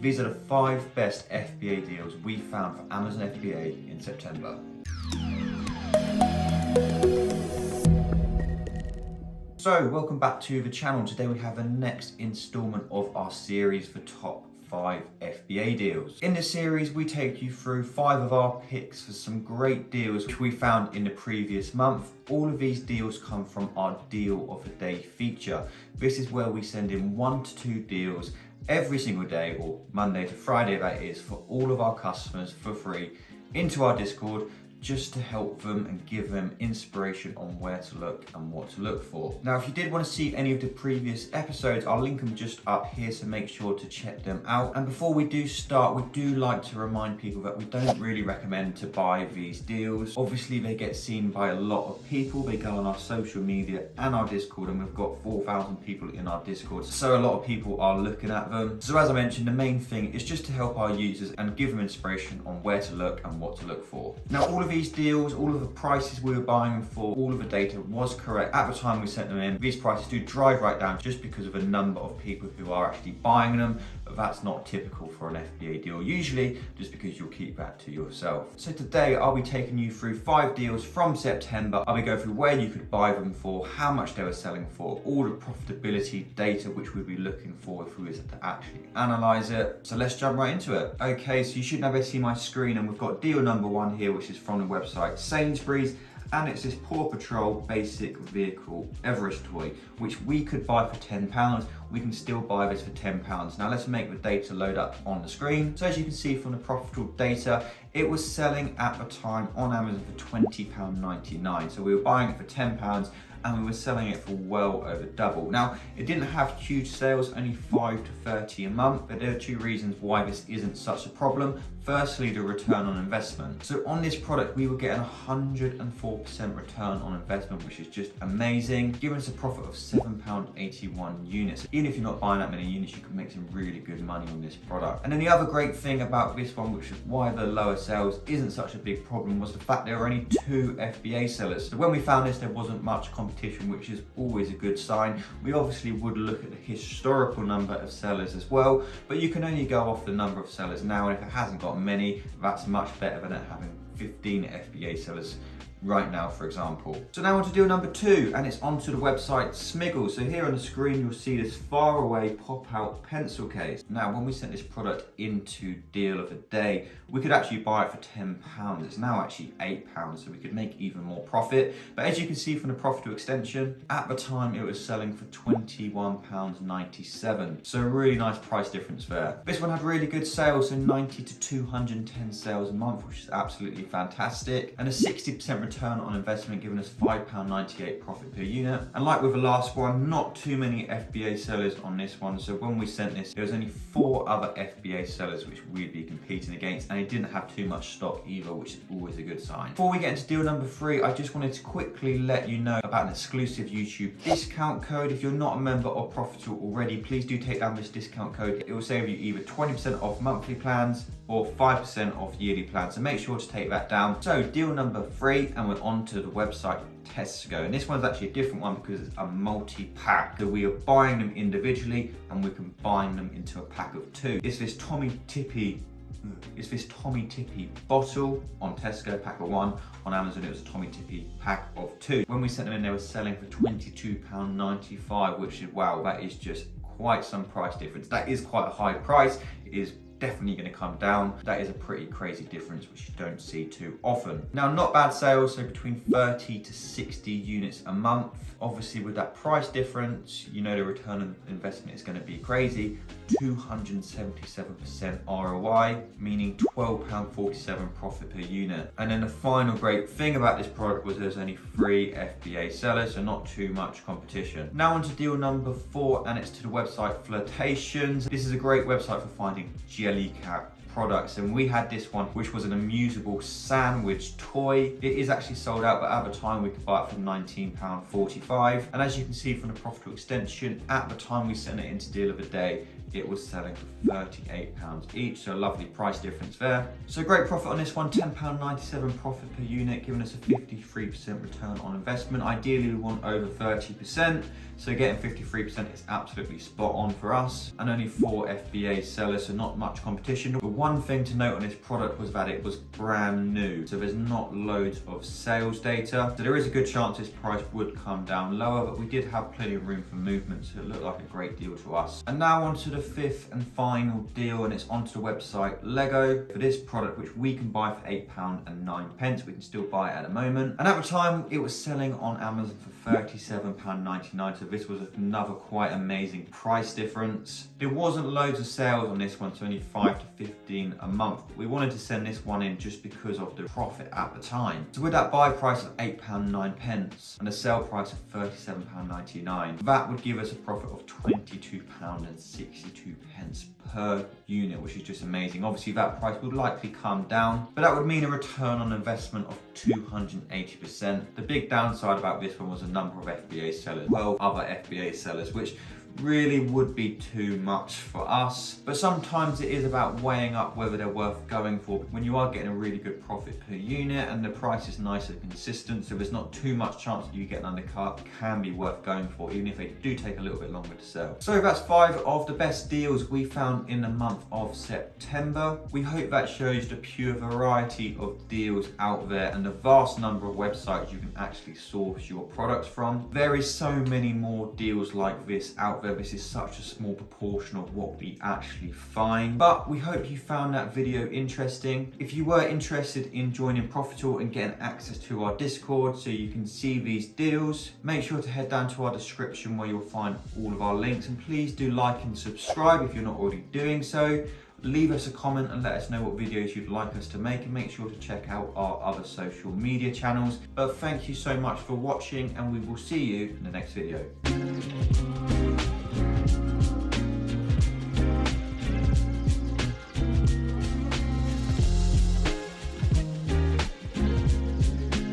These are the 5 best FBA deals we found for Amazon FBA in September. So welcome back to the channel. Today we have the next installment of our series for top 5 FBA deals. In this series we take you through 5 of our picks for some great deals which we found in the previous month. All of these deals come from our Deal of the Day feature. This is where we send in 1 to 2 deals every single day, or Monday to Friday that is, for all of our customers for free into our Discord, just to help them and give them inspiration on where to look and what to look for. Now, if you did want to see any of the previous episodes, I'll link them just up here, so make sure to check them out. And before we do start, we do like to remind people that we don't really recommend to buy these deals. Obviously, they get seen by a lot of people. They go on our social media and our Discord, and we've got 4,000 people in our Discord. So a lot of people are looking at them. So as I mentioned, the main thing is just to help our users and give them inspiration on where to look and what to look for. Now, all of these deals, all of the prices we were buying them for, all of the data was correct at the time we sent them in. These prices do drive right down just because of the number of people who are actually buying them, but that's not typical for an FBA deal usually, just because you'll keep that to yourself. So today I'll be taking you through 5 deals from September. I'll be going through where you could buy them for, how much they were selling for, all the profitability data which we'd be looking for if we was to actually analyze it. So let's jump right into it. Okay, so you should now be able to see my screen, and we've got deal number 1 here, which is from the website Sainsbury's, and it's this Paw Patrol basic vehicle Everest toy, which we could buy for £10. We can still buy this for £10. Now let's make the data load up on the screen. So as you can see from the Profitl data, it was selling at the time on Amazon for £20.99. So we were buying it for £10 and we were selling it for well over double. Now, it didn't have huge sales, only 5 to 30 a month, but there are 2 reasons why this isn't such a problem. Firstly, the return on investment. So on this product, we were getting 104% return on investment, which is just amazing, giving us a profit of £7.81 units. Even if you're not buying that many units, you can make some really good money on this product. And then the other great thing about this one, which is why the lower sales isn't such a big problem, was the fact there were only 2 FBA sellers. So when we found this, there wasn't much competition, which is always a good sign. We obviously would look at the historical number of sellers as well, but you can only go off the number of sellers now, and if it hasn't got many, that's much better than it having 15 FBA sellers right now, for example. So now on to deal number 2, and it's onto the website Smiggle. So here on the screen you'll see this far away pop out pencil case. Now when we sent this product into Deal of the Day, we could actually buy it for £10. It's now actually £8, so we could make even more profit. But as you can see from the Profitl extension, at the time it was selling for £21.97. So a really nice price difference there. This one had really good sales, so 90 to 210 sales a month, which is absolutely fantastic, and a 60% return on investment, giving us £5.98 profit per unit. And like with the last one, not too many FBA sellers on this one. So when we sent this, there was only 4 other FBA sellers which we'd be competing against, and it didn't have too much stock either, which is always a good sign. Before we get into deal number 3, I just wanted to quickly let you know about an exclusive YouTube discount code. If you're not a member of Profitl already, please do take down this discount code. It will save you either 20% off monthly plans or 5% off yearly plans, so make sure to take that down. So deal number 3, and we're on to the website Tesco, and this one's actually a different one because it's a multi-pack. So we are buying them individually and we can bind them into a pack of 2. It's this Tommy Tippy bottle on Tesco, pack of 1. On Amazon it was a Tommy Tippy pack of 2. When we sent them in, they were selling for £22.95, which is, wow, that is just quite some price difference. That is quite a high price. It is definitely going to come down. That is a pretty crazy difference, which you don't see too often. Now, not bad sales, so between 30 to 60 units a month. Obviously with that price difference, you know the return on investment is going to be crazy. 277% ROI, meaning £12.47 profit per unit. And then the final great thing about this product was there's only 3 FBA sellers, so not too much competition. Now on to deal number 4, and it's to the website Flirtations. This is a great website for finding jellycat products, and we had this one, which was an amusable sandwich toy. It is actually sold out, but at the time we could buy it for £19.45. And as you can see from the Profitl extension, at the time we sent it into Deal of the Day, it was selling for £38 each, so a lovely price difference there. So great profit on this one, £10.97 profit per unit, giving us a 53% return on investment. Ideally we want over 30%, so getting 53% is absolutely spot on for us, and only 4 FBA sellers, so not much competition. The one thing to note on this product was that it was brand new, so there's not loads of sales data, so there is a good chance this price would come down lower, but we did have plenty of room for movement, so it looked like a great deal to us. And now on to the 5th and final deal, and it's onto the website Lego for this product, which we can buy for £8.09. We can still buy it at the moment, and at the time it was selling on Amazon for £37.99, so this was another quite amazing price difference. There wasn't loads of sales on this one, so only 5 to 15 a month, but we wanted to send this one in just because of the profit at the time. So with that buy price of £8.09 and a sell price of £37.99, that would give us a profit of £22.62 per unit, which is just amazing. Obviously that price would likely come down, but that would mean a return on investment of 280%. The big downside about this one was a number of FBA sellers, 12 other FBA sellers, which really would be too much for us. But sometimes it is about weighing up whether they're worth going for. When you are getting a really good profit per unit and the price is nice and consistent, so there's not too much chance that you get an undercut, can be worth going for, even if they do take a little bit longer to sell. So that's 5 of the best deals we found in the month of September. We hope that shows the pure variety of deals out there and the vast number of websites you can actually source your products from. There is so many more deals like this out there. This is such a small proportion of what we actually find, but we hope you found that video interesting. If you were interested in joining Profitl and getting access to our Discord so you can see these deals, make sure to head down to our description where you'll find all of our links, and please do like and subscribe if you're not already doing so. Leave us a comment and let us know what videos you'd like us to make, and make sure to check out our other social media channels. But thank you so much for watching, and we will see you in the next video.